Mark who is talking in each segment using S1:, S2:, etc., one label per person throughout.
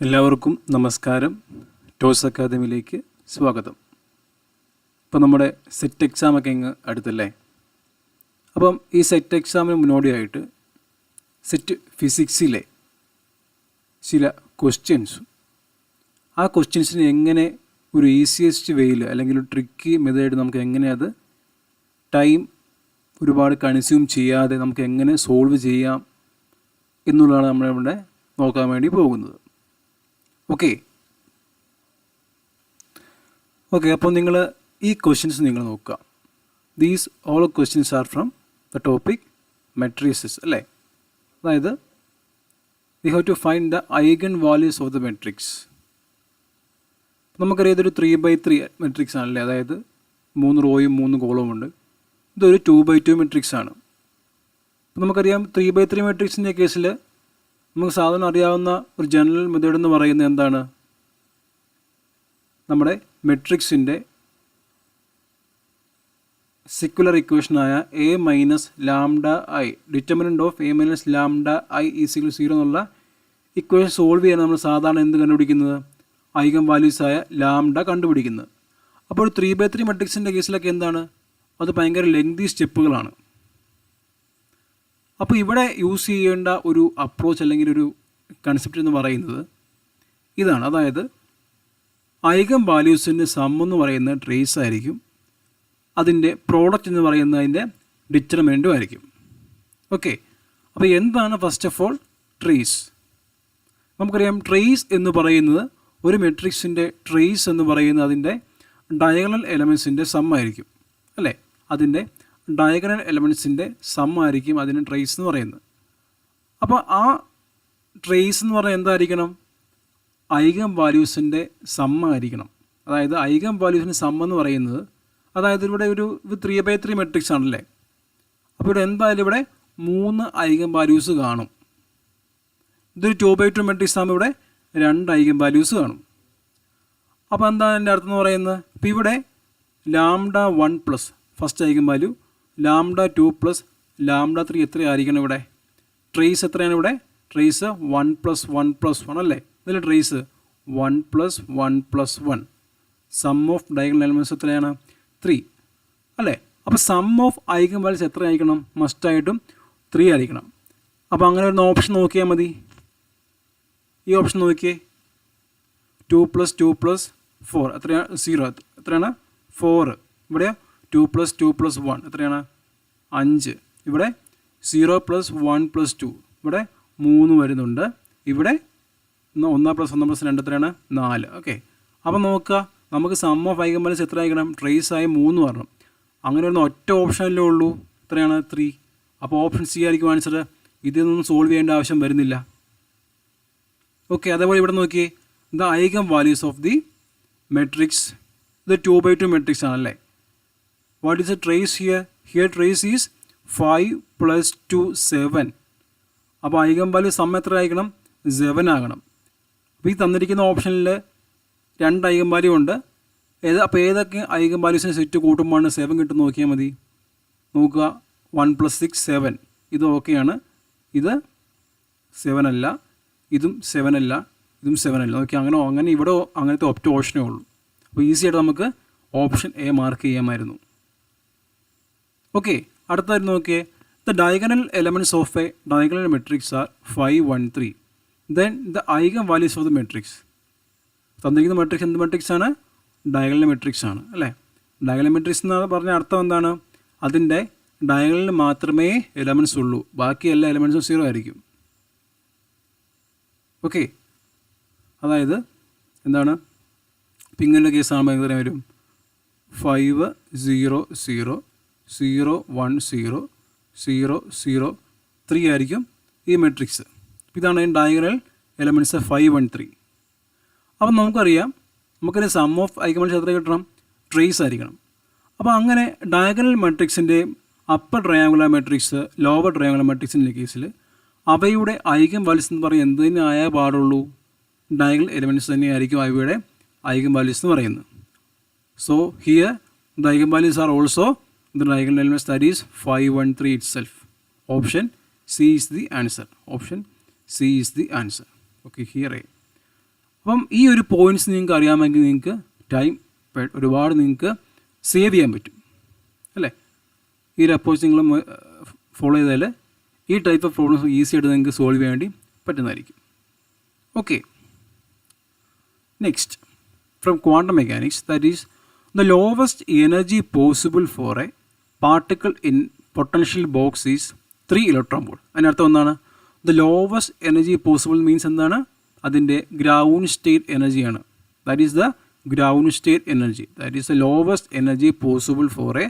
S1: എല്ലാവർക്കും നമസ്കാരം. ടോസ് അക്കാദമിയിലേക്ക് സ്വാഗതം. ഇപ്പോൾ നമ്മുടെ സെറ്റ് എക്സാമൊക്കെ ഇങ്ങ് അടുത്തല്ലേ. അപ്പം ഈ സെറ്റ് എക്സാമിന് മുന്നോടിയായിട്ട് സെറ്റ് ഫിസിക്സിലെ ചില ക്വസ്റ്റ്യൻസും ആ ക്വസ്റ്റ്യൻസിന് എങ്ങനെ ഒരു ഈസിയസ്റ്റ് വേയിൽ അല്ലെങ്കിൽ ഒരു ട്രിക്കി മെത്തേഡ് നമുക്ക് എങ്ങനെ അത് ടൈം ഒരുപാട് കൺസ്യൂം ചെയ്യാതെ നമുക്ക് എങ്ങനെ സോൾവ് ചെയ്യാം എന്നുള്ളതാണ് നമ്മളിവിടെ നോക്കാൻ വേണ്ടി പോകുന്നത്. ഓക്കെ, അപ്പോൾ നിങ്ങൾ ഈ ക്വസ്റ്റ്യൻസ് നിങ്ങൾ നോക്കുക. These all questions are from the topic matrices അല്ലേ. അതായത് we have to find the eigen values of the matrix. നമുക്കറിയാം ഇതൊരു 3x3 മെട്രിക്സ് ആണല്ലേ. അതായത് 3 റോയും 3 കോളവും ഉണ്ട്. ഇതൊരു 2x2 മെട്രിക്സ് ആണ്. നമുക്കറിയാം 3x3 മെട്രിക്സിൻ്റെ കേസിൽ നമുക്ക് സാധാരണ അറിയാവുന്ന ഒരു ജനറൽ മെത്തേഡ് എന്ന് പറയുന്നത് എന്താണ്? നമ്മുടെ മെട്രിക്സിൻ്റെ സിക്കുലർ ഇക്വേഷനായ A minus lambda I, determinant of A minus lambda I is equal 0 എന്നുള്ള ഇക്വേഷൻ സോൾവ് ചെയ്യാൻ നമ്മൾ സാധാരണ എന്ത് കണ്ടുപിടിക്കുന്നത്? ഐഗൻ വാല്യൂസായ ലാംഡ കണ്ടുപിടിക്കുന്നത്. അപ്പോൾ 3x3 മെട്രിക്സിൻ്റെ കേസിലൊക്കെ എന്താണ്? അത് ഭയങ്കര ലെങ്തി സ്റ്റെപ്പുകളാണ്. അപ്പോൾ ഇവിടെ യൂസ് ചെയ്യേണ്ട ഒരു അപ്രോച്ച് അല്ലെങ്കിൽ ഒരു കൺസെപ്റ്റ് എന്ന് പറയുന്നത് ഇതാണ്. അതായത് ഐഗൻ വാല്യൂസിൻ്റെ സം എന്ന് പറയുന്നത് ട്രേസ് ആയിരിക്കും, അതിൻ്റെ പ്രോഡക്റ്റ് എന്ന് പറയുന്നത് അതിൻ്റെ ഡിറ്റർമിനൻറ്റും ആയിരിക്കും. ഓക്കെ, അപ്പോൾ എന്താണ് ഫസ്റ്റ് ഓഫ് ഓൾ ട്രേസ്? നമുക്കറിയാം ട്രേസ് എന്ന് പറയുന്നത് ഒരു മെട്രിക്സിൻ്റെ ട്രേസ് എന്ന് പറയുന്നത് അതിൻ്റെ ഡയഗണൽ എലമെൻസിൻ്റെ സം ആയിരിക്കും അല്ലേ. അതിൻ്റെ ഡയഗണൽ എലമെൻസിൻ്റെ സം ആയിരിക്കും അതിന് ട്രേസ് എന്ന് പറയുന്നത്. അപ്പോൾ ആ ട്രേസ് എന്ന് പറഞ്ഞാൽ എന്തായിരിക്കണം? ഐഗൻ വാല്യൂസിൻ്റെ സം ആയിരിക്കണം. അതായത് ഐഗൻ വാല്യൂസിൻ്റെ സം എന്ന് പറയുന്നത്, അതായത് ഇവിടെ ഒരു 3x3 മെട്രിക്സ് ആണല്ലേ. അപ്പോൾ ഇവിടെ എന്തായാലും ഇവിടെ 3 ഐഗൻ വാല്യൂസ് കാണും. ഇതൊരു 2x2 മെട്രിക്സ് ആകുമ്പോൾ ഇവിടെ 2 ഐഗൻ വാല്യൂസ് കാണും. അപ്പോൾ എന്താണ് എൻ്റെ അർത്ഥം എന്ന് പറയുന്നത്? ഇപ്പോൾ ഇവിടെ lambda 1 plus first eigen value, lambda 2 plus lambda 3 എത്രയായിരിക്കണം ഇവിടെ? ട്രേസ് എത്രയാണ് ഇവിടെ? ട്രേസ് 1 + 1 + 1 അല്ലേ. ഇതിൽ trace 1 + 1 + 1. Sum of diagonal elements എത്രയാണ്? 3 അല്ലേ. അപ്പോൾ സം ഓഫ് ഐഗൻ വാല്യൂസ് എത്ര ആയിരിക്കണം? മസ്റ്റായിട്ടും 3 ആയിരിക്കണം. അപ്പോൾ അങ്ങനെ ഒരു ഓപ്ഷൻ നോക്കിയാൽ മതി. ഈ ഓപ്ഷൻ നോക്കിയേ, 2 + 2 + 4 എത്രയാണ്? 0. എത്രയാണ്? 4. ഇവിടെ 2 + 2 + 1 എത്രയാണ്? 5. ഇവിടെ 0 + 1 + 2 ഇവിടെ 3 വരുന്നുണ്ട്. ഇവിടെ 1 + 1 + 2 എത്രയാണ്? 4. ഓക്കെ, അപ്പോൾ നോക്കുക, നമുക്ക് സം ഓഫ് ഐഗൻ വാല്യൂസ് എത്ര ആയിരിക്കണം? ട്രേസ് ആയി 3 വരണം. അങ്ങനെ വരുന്ന ഒറ്റ ഓപ്ഷനല്ലേ ഉള്ളൂ. എത്രയാണ്? 3. അപ്പോൾ ഓപ്ഷൻ സി ആയിരിക്കും ആൻസർ. ഇതൊന്നും സോൾവ് ചെയ്യേണ്ട ആവശ്യം വരുന്നില്ല. ഓക്കെ, അതേപോലെ ഇവിടെ നോക്കിയേ, the eigen values of the matrix, ഇത് 2x2 മെട്രിക്സ് ആണല്ലേ. What is the trace here? Here trace is 5 + 2 7. അപ്പോൾ ഐഗൻ വാല്യൂ സം എത്ര ആയിരിക്കണം? 7 ആകണം. അപ്പോൾ ഈ തന്നിരിക്കുന്ന ഓപ്ഷനിൽ 2 ഐഗൻ വാല്യൂ ഉണ്ട്. അപ്പോൾ ഏതൊക്കെ ഐഗൻ വാല്യൂസിന് സെറ്റ് കൂട്ടുമ്പോഴാണ് 7 കിട്ടും നോക്കിയാൽ മതി. നോക്കുക, 1 + 6 7. ഇത് ഓക്കെയാണ്. ഇത് 7 അല്ല, ഇതും 7 അല്ല, ഇതും 7 അല്ല. നോക്കി, അങ്ങനെ ഇവിടെ അങ്ങനത്തെ ഒറ്റ ഓപ്ഷനേ ഉള്ളൂ. അപ്പോൾ ഈസി ആയിട്ട് നമുക്ക് ഓപ്ഷൻ എ മാർക്ക് ചെയ്യാമായിരുന്നു. ഓക്കെ, അടുത്തായിട്ട് നോക്കിയേ, the diagonal elements of a diagonal matrix are 5 1 3. Then the eigen values of the matrix. തന്നിരിക്കുന്ന മെട്രിക്സ് എന്ത് മെട്രിക്സ് ആണ്? ഡയഗണൽ മെട്രിക്സ് ആണ് അല്ലേ. ഡയഗണൽ മെട്രിക്സ് എന്ന് പറഞ്ഞ അർത്ഥം എന്താണ്? അതിൻ്റെ ഡയഗണലിൽ മാത്രമേ എലമെൻറ്റ്സ് ഉള്ളൂ, ബാക്കി എല്ലാ എലമെൻറ്റ്സും 0 ആയിരിക്കും. ഓക്കെ, അതായത് എന്താണ്? പിങ്ങിൻ്റെ കേസാകുമ്പോൾ എങ്ങനെ വരും? 5 0 0 0 1 0 0 0 3 ആയിരിക്കും ഈ മെട്രിക്സ്. ഇതാണ് ഡയഗണൽ എലമെൻറ്റ്സ് 5 1 3. അപ്പം നമുക്കറിയാം സം ഓഫ് ഐഗൻ വാല്യൂസ് എത്ര കിട്ടണം? ട്രേസ് ആയിരിക്കണം. അപ്പോൾ അങ്ങനെ ഡയഗണൽ മെട്രിക്സിൻ്റെ upper triangular matrix, lower triangular മെട്രിക്സിൻ്റെ കേസിൽ അവയുടെ ഐഗൻ വാല്യൂസ് എന്ന് പറയുന്നത് എന്ത് തന്നെ ആയാൽ പാടുള്ളൂ? ഡയഗണൽ എലമെൻറ്റ്സ് തന്നെയായിരിക്കും അവയുടെ ഐഗൻ വാല്യൂസ് എന്ന് പറയുന്നത്. So here the eigen values are also the diagonal elements, that is 5 1 3 itself. Option C is the answer. Option C is the answer. Okay, here A. അപ്പം ഈ ഒരു പോയിൻറ്റ്സ് നിങ്ങൾക്ക് അറിയാമെങ്കിൽ നിങ്ങൾക്ക് ടൈം ഒരുപാട് നിങ്ങൾക്ക് സേവ് ചെയ്യാൻ പറ്റും അല്ലേ. ഈ ഒരു അപ്രോച്ച് നിങ്ങൾ ഫോളോ ചെയ്താൽ ഈ ടൈപ്പ് ഓഫ് പ്രോബ്ലംസ് ഈസി ആയിട്ട് നിങ്ങൾക്ക് സോൾവ് ചെയ്യാൻ വേണ്ടി പറ്റുന്നതായിരിക്കും. Okay, next from quantum mechanics, that is the lowest energy possible for a particle in potential box is 3 electron volt. അതിനർത്ഥം എന്താണ്? The lowest energy possible means എന്താണ്? അതിൻ്റെ ഗ്രൗണ്ട് സ്റ്റേറ്റ് എനർജിയാണ്. That is the ground state energy. That is the lowest energy possible for a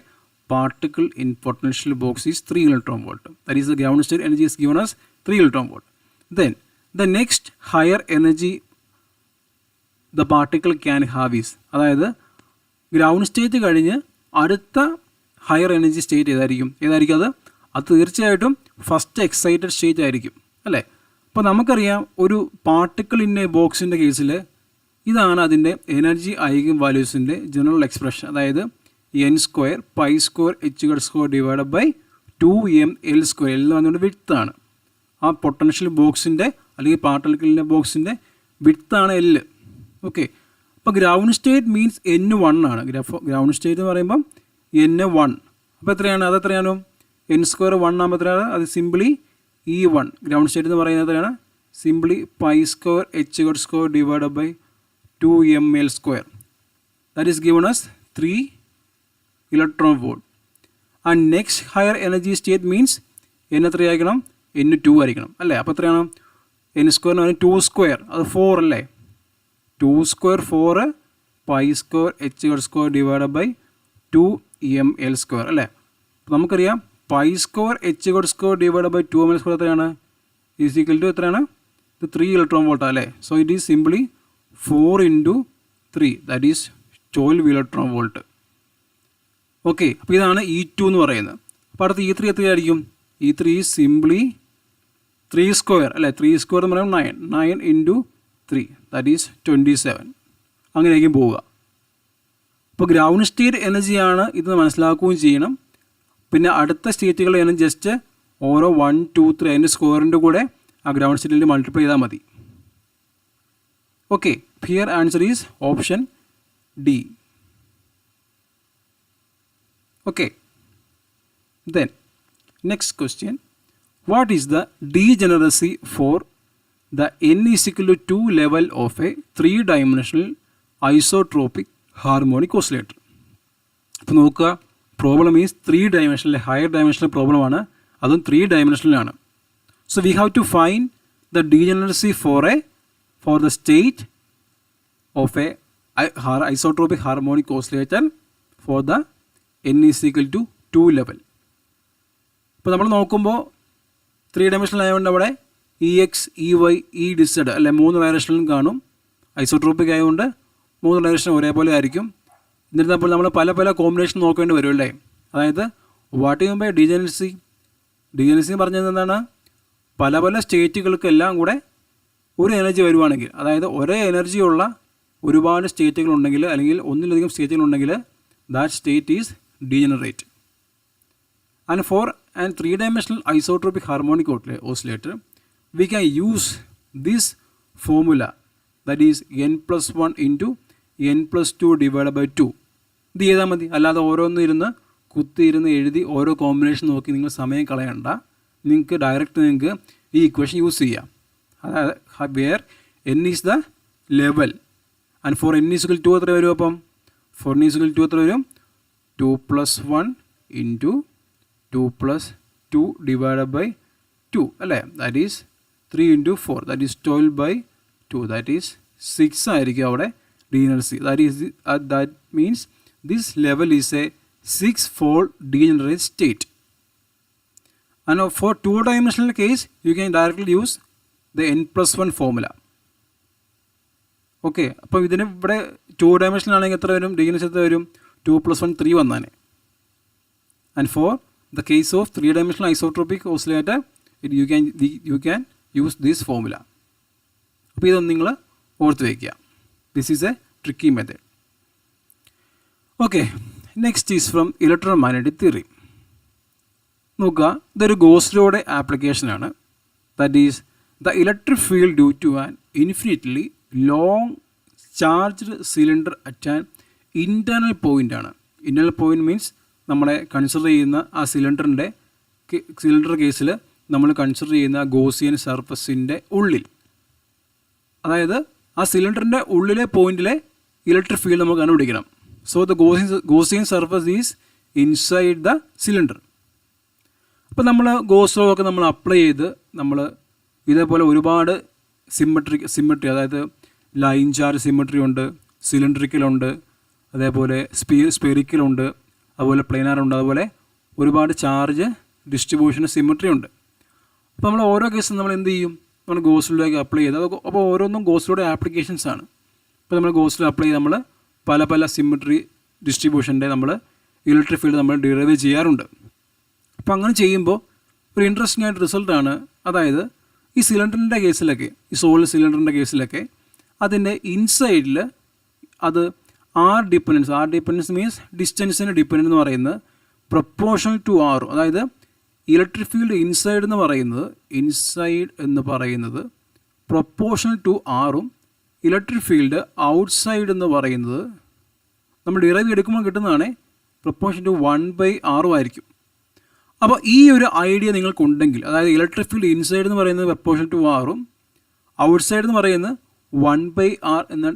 S1: particle in potential box is 3 electron volt. That is the ground state energy is given as 3 electron volt. Then the next higher energy the particle can have is, അതായത് ground state കഴിഞ്ഞ് അടുത്ത higher energy state ഏതായിരിക്കും? അത് തീർച്ചയായിട്ടും first excited state ആയിരിക്കും അല്ലേ. അപ്പോൾ നമുക്കറിയാം ഒരു പാർട്ടിക്കിൾ ഇൻ എ ബോക്സിൻ്റെ കേസിൽ ഇതാണ് അതിൻ്റെ എനർജി ഐഗൻ വാല്യൂസിൻ്റെ ജനറൽ എക്സ്പ്രഷൻ. അതായത് n² π² h² divided by 2ml². എന്ന് പറഞ്ഞുകൊണ്ട് വിഡ്ത്താണ്. ആ പൊട്ടൻഷ്യൽ ബോക്സിൻ്റെ അല്ലെങ്കിൽ പാർട്ടിക്കിളിൻ്റെ ബോക്സിൻ്റെ വിഡ്ത്താണ് L. ഓക്കെ, അപ്പോൾ ഗ്രൗണ്ട് സ്റ്റേറ്റ് മീൻസ് n1 ആണ്. ഗ്രൗണ്ട് സ്റ്റേറ്റ് എന്ന് പറയുമ്പം n1. അപ്പോൾ എത്രയാണ്? അതെത്രയാണ്? n² 1 ആകുമ്പോൾ എത്രയാണ്? അത് സിംപ്ലി E1. ഗ്രൗണ്ട് സ്റ്റേറ്റ് എന്ന് പറയുന്നത് എത്രയാണ്? Simply π² h² divided by 2ml². That is given as 3 electron volt. And next higher energy state means n എത്രയായിരിക്കണം? n2 ആയിരിക്കണം അല്ലേ. അപ്പോൾ എത്രയാണ്? n² എന്ന് പറഞ്ഞാൽ 2², അത് 4 അല്ലേ. 2² 4 π² h² ഡിവൈഡഡ് ബൈ 2ml² അല്ലേ. അപ്പോൾ നമുക്കറിയാം π² h² ഡിവൈഡഡ് ബൈ 2ml² എത്രയാണ്? ഈസ് ഈക്വൽ ടു എത്രയാണ്? ഇത് 3 ഇലക്ട്രോൺ വോൾട്ട് അല്ലേ. So it is simply 4 × 3, that is 12 electron volt. Okay, അപ്പോൾ ഇതാണ് E2 എന്ന് പറയുന്നത്. അപ്പോൾ അടുത്ത് E3 എത്രയായിരിക്കും? E3 ഈസ് സിംപ്ലി 3² അല്ലേ. 3² എന്ന് പറയുമ്പോൾ 9 × 3, ദാറ്റ് ഈസ് 27. അങ്ങനെയായിരിക്കും പോവുക. അപ്പോൾ ഗ്രൗണ്ട് സ്റ്റേറ്റ് എനർജിയാണ് ഇത് മനസ്സിലാക്കുകയും ചെയ്യണം. പിന്നെ അടുത്ത സ്റ്റേറ്റുകൾ എനർജി ജസ്റ്റ് ഓരോ 1, 2, 3 അതിൻ്റെ സ്ക്വയറിൻ്റെ കൂടെ ആ ഗ്രൗണ്ട് സ്റ്റേറ്റിൽ മൾട്ടിപ്ലൈ ചെയ്താൽ മതി. Okay, here answer is option D. Okay, then next question, what is the degeneracy for the n is equal to 2 level of a 3-dimensional isotropic harmonic oscillator? അപ്പോൾ നോക്കുക, problem is 3 dimensional, higher dimensional problem ആണ്, അതും 3 dimensional. So we have to find the degeneracy for the state of a isotropic harmonic oscillator for the n is equal to 2 level. ഇപ്പോൾ നമ്മൾ നോക്കുമ്പോൾ 3 dimensional ആയതുകൊണ്ട് അവിടെ EX, EY, EZ അല്ലെ 3 ഡയറക്ഷനിലും കാണും. Isotropic ആയതുകൊണ്ട് 3 ഡയറക്ഷൻ ഒരേപോലെ ആയിരിക്കും. എന്നിരുന്നപ്പോൾ നമ്മൾ പല കോമ്പിനേഷൻ നോക്കേണ്ടി വരും അല്ലേ. അതായത് what you mean by degeneracy? Degeneracy പറഞ്ഞത് എന്താണ്? പല സ്റ്റേറ്റുകൾക്കെല്ലാം കൂടെ ഒരു എനർജി വരുവാണെങ്കിൽ, അതായത് ഒരേ എനർജിയുള്ള ഒരുപാട് സ്റ്റേറ്റുകളുണ്ടെങ്കിൽ അല്ലെങ്കിൽ ഒന്നിലധികം സ്റ്റേറ്റുകളുണ്ടെങ്കിൽ that state is degenerate. And for a 3-dimensional isotropic harmonic oscillator, we can use this formula, that is n+1 into n+2 divided by 2. ഇത് ചെയ്താൽ മതി. അല്ലാതെ ഓരോന്ന് കുത്തിയിരുന്ന് എഴുതി ഓരോ കോമ്പിനേഷൻ നോക്കി നിങ്ങൾ സമയം കളയണ്ട. നിങ്ങൾക്ക് ഡയറക്റ്റ് ഈ ഇക്വേഷൻ യൂസ് ചെയ്യാം. അതായത് where n is the level and for n is equal to എത്ര വരും? അപ്പം for n is equal to എത്ര വരും? 2 + 1 into 2 + 2 divided by 2 അല്ലേ. That is 3 × 4, that is 12 by 2, that is 6 ആയിരിക്കും അവിടെ degeneracy. That means this level is a 6-fold degenerate state. And for 2-dimensional case, you can directly use the n+1 formula. Okay, അപ്പോൾ ഇതിന് ഇവിടെ 2 dimensional ആണെങ്കിൽ എത്ര വരും? Degeneracy എത്ര വരും? 2 + 1 3 വന്നാണ്. And for the case of 3-dimensional isotropic oscillator, you can use this formula. അപ്പോൾ ഇതൊന്ന് നിങ്ങൾ ഓർത്ത് വയ്ക്കുക. This is a tricky method. Okay, next is from electromagnetic theory. നോക്കുക, ഇതൊരു ഗോസ് ലോയുടെ ആപ്ലിക്കേഷനാണ്. That is the electric field due to an infinitely long charged cylinder at an internal point ആണ്. ഇൻറ്റേർണൽ പോയിൻ്റ് മീൻസ് നമ്മളെ consider ചെയ്യുന്ന ആ cylinder കേസിൽ നമ്മൾ കൺസിഡർ ചെയ്യുന്ന ഗോസിയൻ സർഫസിൻ്റെ ഉള്ളിൽ, അതായത് ആ സിലിണ്ടറിൻ്റെ ഉള്ളിലെ പോയിന്റിലെ ഇലക്ട്രിക് ഫീൽഡ് നമുക്ക് കണ്ടുപിടിക്കണം. So the Gaussian surface is inside the cylinder. അപ്പോൾ നമ്മൾ ഗോസ് ലോ ഒക്കെ നമ്മൾ അപ്ലൈ ചെയ്ത് നമ്മൾ ഇതേപോലെ ഒരുപാട് സിമ്മട്രി അതായത് ലൈൻ ചാർജ് സിമ്മട്രി ഉണ്ട്, സിലിണ്ടറിക്കലുണ്ട്, അതേപോലെ സ്പെറിക്കലുണ്ട്, അതുപോലെ പ്ലെയിനാറുണ്ട്, അതുപോലെ ഒരുപാട് ചാർജ് ഡിസ്ട്രിബ്യൂഷൻ സിമ്മട്രി ഉണ്ട്. അപ്പോൾ നമ്മൾ ഓരോ കേസും നമ്മൾ എന്ത് ചെയ്യും, നമ്മൾ ഗോസിലേക്ക് അപ്ലൈ ചെയ്ത് അപ്പോൾ ഓരോന്നും ഗോസിലൂടെ ആപ്ലിക്കേഷൻസ് ആണ്. ഇപ്പോൾ നമ്മൾ ഗോസിൽ അപ്ലൈ ചെയ്ത് നമ്മൾ പല സിമ്മട്രി ഡിസ്ട്രിബ്യൂഷൻ്റെ നമ്മൾ ഇലക്ട്രിക് ഫീൽഡ് നമ്മൾ ഡിറൈവ് ചെയ്യാറുണ്ട്. അപ്പോൾ അങ്ങനെ ചെയ്യുമ്പോൾ ഒരു ഇൻട്രസ്റ്റിംഗ് ആയിട്ട് റിസൾട്ടാണ്. അതായത് ഈ സിലിണ്ടറിൻ്റെ കേസിലൊക്കെ, ഈ സോളിഡ് സിലിണ്ടറിൻ്റെ കേസിലൊക്കെ അതിൻ്റെ ഇൻസൈഡിൽ അത് ആർ ഡിപ്പെൻഡൻസ് മീൻസ് ഡിസ്റ്റൻസിന് ഡിപ്പെൻഡൻ്റ് എന്ന് പറയുന്നത് പ്രൊപ്പോർഷണൽ ടു ആർ. അതായത് ഇലക്ട്രിക് ഫീൽഡ് ഇൻസൈഡ് എന്ന് പറയുന്നത് പ്രൊപ്പോർഷണൽ ടു ആറും ഇലക്ട്രിക് ഫീൽഡ് ഔട്ട്സൈഡ് എന്ന് പറയുന്നത് നമ്മൾ ഡിറൈവ് എടുക്കുമ്പോൾ കിട്ടുന്നതാണ് പ്രൊപ്പോർഷൻ ടു 1/r ആയിരിക്കും. അപ്പോൾ ഈ ഒരു ഐഡിയ നിങ്ങൾക്കുണ്ടെങ്കിൽ, അതായത് ഇലക്ട്രിക് ഫീൽഡ് ഇൻസൈഡ് എന്ന് പറയുന്നത് പ്രൊപ്പോർഷൻ ടു ആറും ഔട്ട്സൈഡ് എന്ന് പറയുന്നത് 1/r എന്ന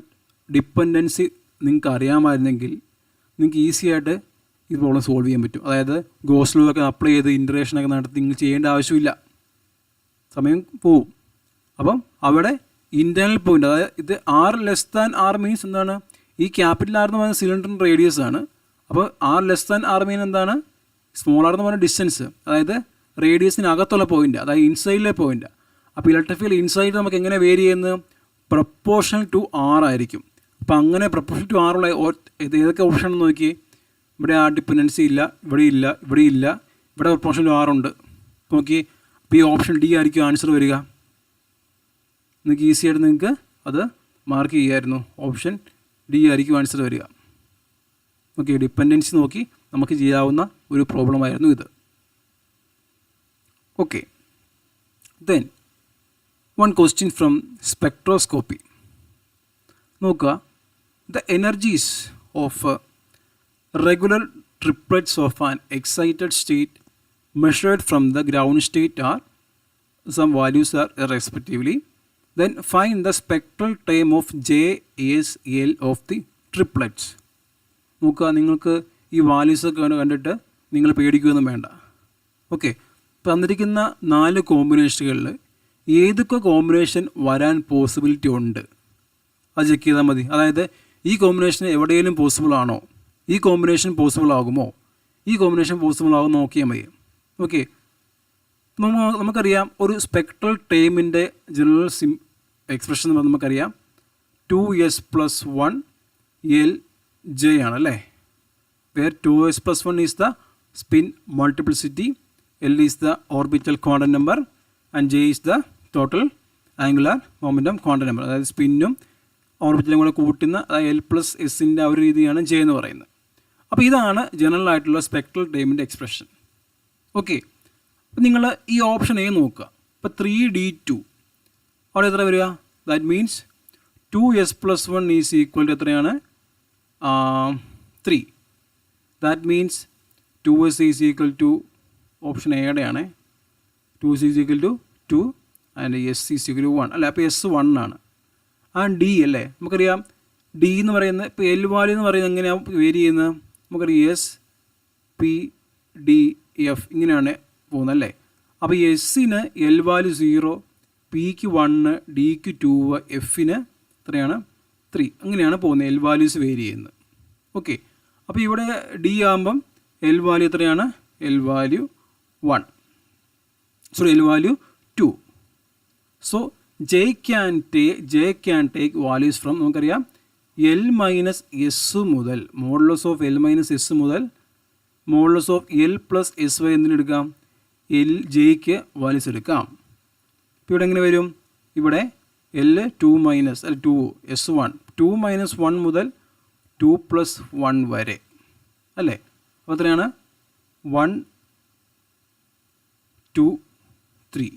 S1: ഡിപ്പെൻഡൻസി നിങ്ങൾക്ക് അറിയാമായിരുന്നെങ്കിൽ നിങ്ങൾക്ക് ഈസി ആയിട്ട് ഈ പ്രോബ്ലം സോൾവ് ചെയ്യാൻ പറ്റും. അതായത് ഗോസ് ലോ ഒക്കെ അപ്ലൈ ചെയ്ത് ഇൻറ്റഗ്രേഷനൊക്കെ നടത്തി നിങ്ങൾ ചെയ്യേണ്ട ആവശ്യമില്ല, സമയം പോവും. അപ്പം അവിടെ ഇൻറ്റേർണൽ പോയിൻ്റ്, അതായത് ഇത് r മീൻസ് എന്താണ്, ഈ ക്യാപിറ്റൽ ആർ എന്ന് പറയുന്നത് സിലിണ്ടറിൻ്റെ റേഡിയസ് ആണ്. അപ്പോൾ r മീൻ എന്താണ്, സ്മോൾ ആർ എന്ന് പറയുന്ന ഡിസ്റ്റൻസ്, അതായത് റേഡിയസിനകത്തുള്ള പോയിൻ്റ്, അതായത് ഇൻസൈഡിലെ പോയിൻ്റ്. അപ്പോൾ ഇലക്ട്രിക് ഫീൽഡ് ഇൻസൈഡ് നമുക്ക് എങ്ങനെ വേരി ചെയ്യുന്നത്, പ്രൊപ്പോർഷണൽ ടു ആർ ആയിരിക്കും. അപ്പോൾ അങ്ങനെ പ്രൊപ്പോർഷണൽ ടു ആറുള്ള ഏതൊക്കെ ഓപ്ഷൻ എന്ന് നോക്കി, ഇവിടെ ആ ഡിപ്പെൻഡൻസി ഇല്ല, ഇവിടെ പ്രൊപ്പോർഷണൽ ടു ആറുണ്ട് നോക്കി. അപ്പോൾ ഈ ഓപ്ഷൻ ഡി ആയിരിക്കും ആൻസർ വരിക. നിങ്ങൾക്ക് ഈസി ആയിട്ട് നിങ്ങൾക്ക് അത് മാർക്ക് ചെയ്യായിരുന്നു. ഓപ്ഷൻ ഡി ആയിരിക്കും ആൻസർ വരിക. ഓക്കെ, ഡിപ്പെൻഡൻസി നോക്കി നമുക്ക് ചെയ്യാവുന്ന ഒരു പ്രോബ്ലമായിരുന്നു ഇത്. Okay, then one question from spectroscopy. നോക്കുക, the energies of regular triplets of an excited state measured from the ground state are, some values are respectively. Then find the spectral time of J, S, L of the triplets. നോക്കുക, നിങ്ങൾക്ക് ഈ വാല്യൂസൊക്കെ കണ്ടിട്ട് നിങ്ങൾ പേടിക്കുകയൊന്നും വേണ്ട. Okay, തന്നിരിക്കുന്ന 4 കോമ്പിനേഷനുകളിൽ ഏതൊക്കെ combination വരാൻ possibility ഉണ്ട് അത് ചെക്ക് ചെയ്താൽ മതി. അതായത് ഈ കോമ്പിനേഷൻ എവിടെയെങ്കിലും പോസിബിൾ ആണോ, ഈ കോമ്പിനേഷൻ പോസിബിൾ ആകുമോ, ഈ കോമ്പിനേഷൻ പോസിബിൾ ആകും നോക്കിയാൽ മതി. ഓക്കെ, നമുക്കറിയാം ഒരു സ്പെക്ട്രൽ ടൈമിൻ്റെ ജനറൽ എക്സ്പ്രഷൻ നമുക്കറിയാം 2s+1 L ആണല്ലേ. Where 2s+1 is the spin multiplicity, L is the orbital quantum number and J is the total angular momentum quantum number. അതായത് സ്പിന്നും ഓർബിറ്റലും കൂടെ കൂട്ടുന്ന, അതായത് L+S-ൻ്റെ ആ ഒരു രീതിയാണ് J എന്ന് പറയുന്നത്. അപ്പോൾ ഇതാണ് ജനറൽ ആയിട്ടുള്ള സ്പെക്ട്രൽ ടൈമിൻ്റെ എക്സ്പ്രഷൻ. ഓക്കെ, അപ്പോൾ നിങ്ങൾ ഈ ഓപ്ഷൻ എ നോക്കുക. ഇപ്പോൾ 3d2 അവിടെ എത്ര വരിക, that means 2s+1 is equal to എത്രയാണ്, 3. That means 2s is equal to option എയുടെ ആണ്, 2s is equal to 2 and s is equal to 1 അല്ലേ. അപ്പോൾ s 1 ആണ്. ആൻഡ് ഡി അല്ലേ, നമുക്കറിയാം ഡി എന്ന് പറയുന്നത്, ഇപ്പോൾ എൽ വാല്യൂ എന്ന് പറയുന്നത് എങ്ങനെയാണ് വേരി ചെയ്യുന്നത്, നമുക്കറിയാം എസ് പി ഡി എഫ് ഇങ്ങനെയാണ് പോകുന്നത് അല്ലേ. അപ്പോൾ എസ്സിന് എൽ വാല്യൂ 0, പിക്ക് 1, ഡിക്ക് 2, എഫിന് എത്രയാണ് 3, അങ്ങനെയാണ് പോകുന്നത് എൽ വാല്യൂസ് വേരി ചെയ്യുന്നത്. ഓക്കെ, അപ്പോൾ ഇവിടെ ഡി ആകുമ്പം എൽ വാല്യൂ എത്രയാണ്, L value 1, L value 2. So J can take values from, നമുക്കറിയാം L മൈനസ് എസ് മുതൽ modulus of L minus S മുതൽ modulus of L plus S വരെ എന്തിനെടുക്കാം, Jക്ക് വാല്യൂസ് എടുക്കാം. ഇപ്പോൾ ഇവിടെ എങ്ങനെ വരും, ഇവിടെ L 2 മൈനസ് 2 S1 2 മൈനസ് 1 മുതൽ 2 പ്ലസ് 1 വരെ അല്ലേ. അപ്പോൾ എത്രയാണ് 1 2 3,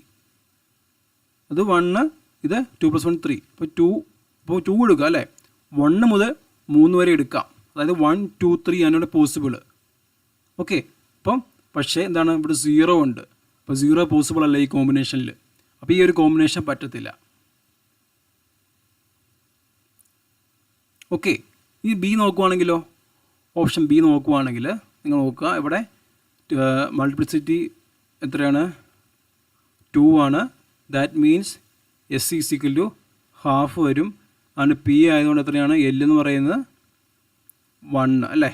S1: അത് 1, ഇത് 2 + 1 3, അപ്പോൾ 2 അപ്പോൾ 2 എടുക്കുക അല്ലേ, 1 മുതൽ 3 വരെ എടുക്കാം, അതായത് 1 2 3 ആണ് പോസിബിൾ. ഓക്കെ, അപ്പം പക്ഷേ എന്താണ് ഇവിടെ 0 ഉണ്ട്, അപ്പോൾ 0 പോസിബിൾ അല്ല ഈ കോമ്പിനേഷനിൽ. അപ്പോൾ ഈ ഒരു കോമ്പിനേഷൻ പറ്റത്തില്ല. ഓക്കെ, ഈ ബി നോക്കുവാണെങ്കിലോ, ഓപ്ഷൻ ബി നോക്കുവാണെങ്കിൽ നിങ്ങൾ നോക്കുക, ഇവിടെ മൾട്ടിപ്ലിസിറ്റി എത്രയാണ്, 2 ആണ്. That means S is equal to half വരും. അതിന് പി ആയതുകൊണ്ട് എത്രയാണ്, എൽ എന്ന് പറയുന്നത് 1 അല്ലേ.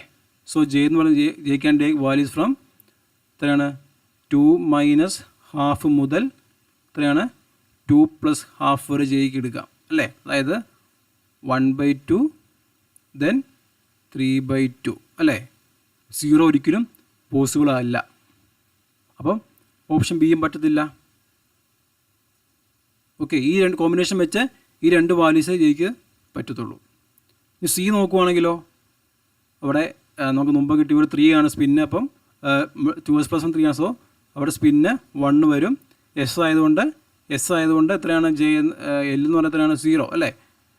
S1: സോ ജെ എന്ന് പറയുന്നത് J can take values from എത്രയാണ് 2 മൈനസ് ഹാഫ് മുതൽ എത്രയാണ് 2 പ്ലസ് ഹാഫ് വരെ ജെയ്ക്ക് എടുക്കാം അല്ലേ. അതായത് 1/2 ദെൻ 3/2 അല്ലേ. 0 ഒരിക്കലും പോസിബിൾ അല്ല. അപ്പം ഓപ്ഷൻ ബിയും പറ്റത്തില്ല. ഓക്കെ, ഈ രണ്ട് കോമ്പിനേഷൻ വെച്ച് ഈ രണ്ട് വാല്യൂസേ ജെയ്ക്ക് പറ്റത്തുള്ളൂ. ഇനി സി നോക്കുവാണെങ്കിലോ, അവിടെ നമുക്ക് മുമ്പ് കിട്ടിയ ഒരു 3 ആണ് സ്പിന്ന്. അപ്പം 2s + 1 3 ആണ്. സോ അവിടെ സ്പിന്ന് 1 വരും. എസ് ആയതുകൊണ്ട് എത്രയാണ് ജെ, എൽ എന്ന് പറഞ്ഞാൽ എത്രയാണ് 0 അല്ലേ.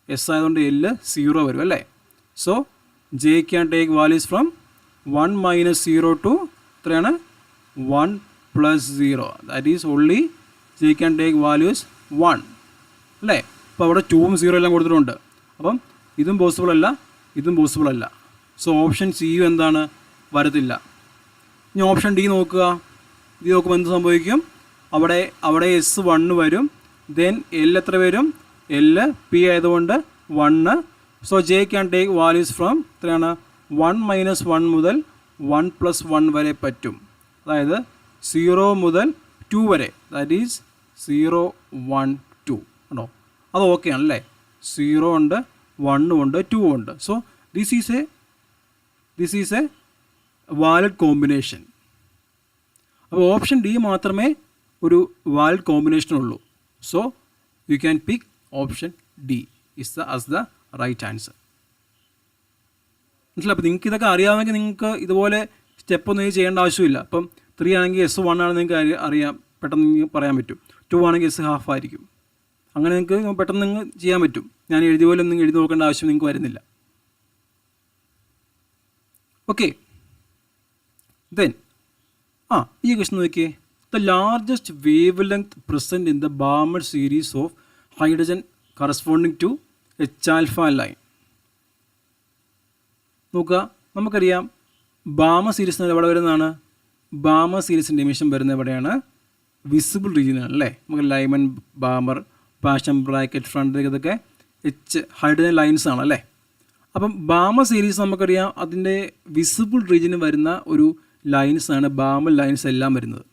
S1: എസ് ആയതുകൊണ്ട് എൽ 0 വരും അല്ലേ. So J can take values from 1 - 0 to എത്രയാണ് 1 + 0. That is only J can take values 1 അല്ലേ. അപ്പോൾ അവിടെ 2ഉം 0 എല്ലാം കൊടുത്തിട്ടുണ്ട്. അപ്പം ഇതും പോസിബിൾ അല്ല, ഇതും പോസിബിൾ അല്ല. സോ ഓപ്ഷൻ സിയും എന്താണ്, വരത്തില്ല. ഇനി ഓപ്ഷൻ ഡി നോക്കുക. ഡി നോക്കുമ്പോൾ എന്ത് സംഭവിക്കും, അവിടെ എസ് 1 വരും. ദെൻ എൽ എത്ര വരും, എൽ പി ആയതുകൊണ്ട് 1. So J can take values from എത്രയാണ് 1 - 1 മുതൽ 1 + 1 വരെ പറ്റും. അതായത് 0 മുതൽ 2 വരെ. ദാറ്റ് ഈസ് 0 1 2 ഉണ്ടോ, അത് ഓക്കെ ആണല്ലേ. 0 ഉണ്ട്, 1 ഉണ്ട്, 2 ഉണ്ട്. So this is a valid combination. അപ്പോൾ ഓപ്ഷൻ ഡി മാത്രമേ ഒരു വാലിഡ് കോമ്പിനേഷൻ ഉള്ളൂ. So you can pick option D as the right answer. മനസ്സിലായി. അപ്പോൾ നിങ്ങൾക്ക് ഇതൊക്കെ അറിയാമെങ്കിൽ നിങ്ങൾക്ക് ഇതുപോലെ സ്റ്റെപ്പൊന്നും ചെയ്യേണ്ട ആവശ്യമില്ല. അപ്പം 3 ആണെങ്കിൽ S 1 ആണെന്ന് നിങ്ങൾക്ക് അറിയാം, പെട്ടെന്ന് നിങ്ങൾക്ക് പറയാൻ പറ്റും. 2 ആണെങ്കിൽ S ½ ആയിരിക്കും. അങ്ങനെ നിങ്ങൾക്ക് പെട്ടെന്ന് നിങ്ങൾ ചെയ്യാൻ പറ്റും. ഞാൻ എഴുതിയ പോലെ ഒന്നും എഴുതി നോക്കേണ്ട ആവശ്യം നിങ്ങൾക്ക് വരുന്നില്ല. ഓക്കെ, ദെൻ ഈ ക്വസ്റ്റൻ നോക്കിയേ. The largest wave length present in the Balmer series of hydrogen corresponding to H-alpha line. നോക്കുക, നമുക്കറിയാം ബാമ സീരീസ് എവിടെ വരുന്നതാണ്, ബാമ സീരീസിൻ്റെ എമിഷൻ വരുന്നത് എവിടെയാണ്, വിസിബിൾ റീജിയനാണ് അല്ലേ. നമുക്ക് Lyman, Balmer, Paschen Brackett, Pfund ഇതൊക്കെ ഹൈഡ്രജൻ ലൈൻസ് ആണ് അല്ലേ. അപ്പം ബാമ സീരീസ് നമുക്കറിയാം അതിൻ്റെ വിസിബിൾ റീജിയന് വരുന്ന ഒരു ലൈൻസാണ് ബാമ ലൈൻസ് എല്ലാം വരുന്നത്.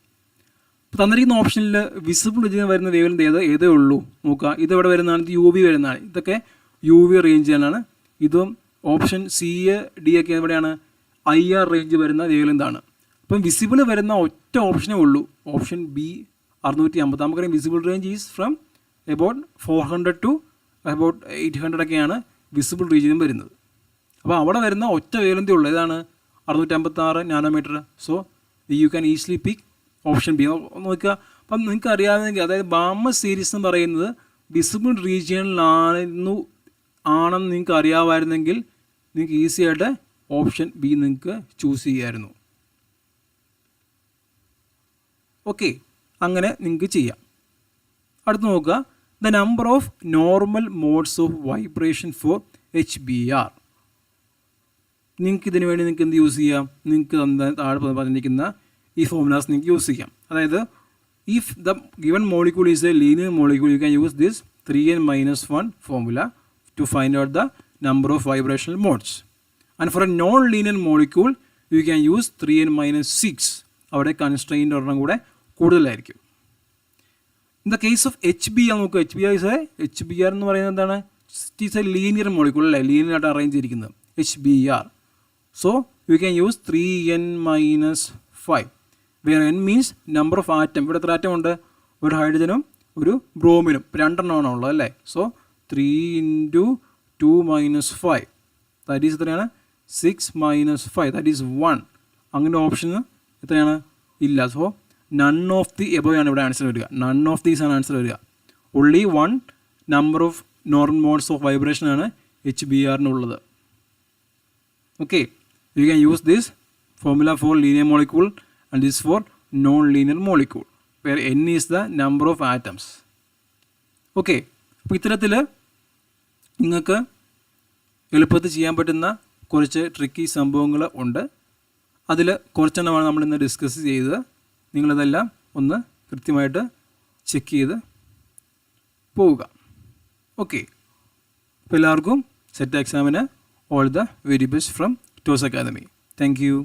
S1: അപ്പോൾ തന്നിരിക്കുന്ന ഓപ്ഷനിൽ വിസിബിൾ റീജിയൻ വരുന്ന വേവ് ലെങ്ത് ഏതേ ഉള്ളൂ. നോക്കുക, ഇതെവിടെ വരുന്നതാണ്, ഇത് UV വരുന്നതാണ്. ഇതൊക്കെ UV റേഞ്ചിലാണ്. ഇതും ഓപ്ഷൻ സി ഡി ഒക്കെ എവിടെയാണ്, IR റേഞ്ച് വരുന്ന വേവ് ലെങ്താണ്. അപ്പം വിസിബിൾ വരുന്ന ഒറ്റ ഓപ്ഷനേ ഉള്ളൂ, ഓപ്ഷൻ ബി 650. നമുക്കറിയാം visible range is from about 400 to about 800 ഒക്കെയാണ് വിസിബിൾ റീജിയനും വരുന്നത്. അപ്പോൾ അവിടെ വരുന്ന ഒറ്റ വേവ് ലെങ്തേ ഉള്ളൂ, ഇതാണ് 656 nanometre. So you can easily pick option B. നോക്കുക, അപ്പം നിങ്ങൾക്ക് അറിയാമെങ്കിൽ, അതായത് ബാമ സീരീസ് എന്ന് പറയുന്നത് വിസിബിൾ റീജിയനിലാണെന്ന് നിങ്ങൾക്ക് അറിയാമായിരുന്നെങ്കിൽ നിങ്ങൾക്ക് ഈസി ആയിട്ട് ഓപ്ഷൻ ബി നിങ്ങൾക്ക് ചൂസ് ചെയ്യാമായിരുന്നു. ഓക്കെ, അങ്ങനെ നിങ്ങൾക്ക് ചെയ്യാം. അടുത്ത് നോക്കുക, the number of normal modes of vibration for HBr. നിങ്ങൾക്ക് ഇതിനു വേണ്ടി നിങ്ങൾക്ക് എന്ത് യൂസ് ചെയ്യാം, നിങ്ങൾക്ക് താഴെ പറഞ്ഞിരിക്കുന്ന ഈ ഫോർമുലാസ് നിങ്ങൾക്ക് യൂസ് ചെയ്യാം. അതായത് if the given molecule is a linear molecule U can use this 3n - 1 formula to find out the number of vibrational modes. And for a non-linear molecule, you can use 3n - 6. അവിടെ constraint ഒരെണ്ണം കൂടെ കൂടുതലായിരിക്കും. In the case of HBr നോക്കുക, HBr എന്ന് പറയുന്നത് എന്താണ്, it is a linear molecule അല്ലേ, linear ആയിട്ട് അറേഞ്ച് ചെയ്തിരിക്കുന്നത് HBr. So you can use 3n - 5 where n means number of atom. ഇവിടെ എത്ര ആറ്റം ഉണ്ട്, ഒരു ഹൈഡ്രജനും ഒരു ബ്രോമിനും, 2 എണ്ണമാണ് ഉള്ളത് അല്ലേ. സോ 3 × 2 - 5 ദാറ്റ് ഈസ് എത്രയാണ്, 6 - 5 ദാറ്റ് ഈസ് 1. അങ്ങനെ ഓപ്ഷൻ എത്രയാണ്, ഇല്ല. So none of the above ആണ് ഇവിടെ ആൻസർ വരിക. നൺ ഓഫ് ദീസ് ആണ് ആൻസർ വരിക. Only 1 number of normal modes of വൈബ്രേഷനാണ് HBRനുള്ളത്. Okay, you can use this formula for linear molecule and this for non linear molecule where n is the number of atoms. Okay, അപ്പോൾ ഇത്തരത്തിൽ നിങ്ങൾക്ക് എളുപ്പത്തിൽ ചെയ്യാൻ പറ്റുന്ന കുറച്ച് ട്രിക്കി സംഭവങ്ങൾ ഉണ്ട്. അതിൽ കുറച്ചെണ്ണമാണ് നമ്മളിന്ന് ഡിസ്കസ് ചെയ്തത്. നിങ്ങളതെല്ലാം ഒന്ന് കൃത്യമായിട്ട് ചെക്ക് ചെയ്ത് പോവുക. ഓക്കെ, അപ്പോൾ എല്ലാവർക്കും സെറ്റ് എക്സാമിന് all the very best from ടോസ് അക്കാദമി. Thank U.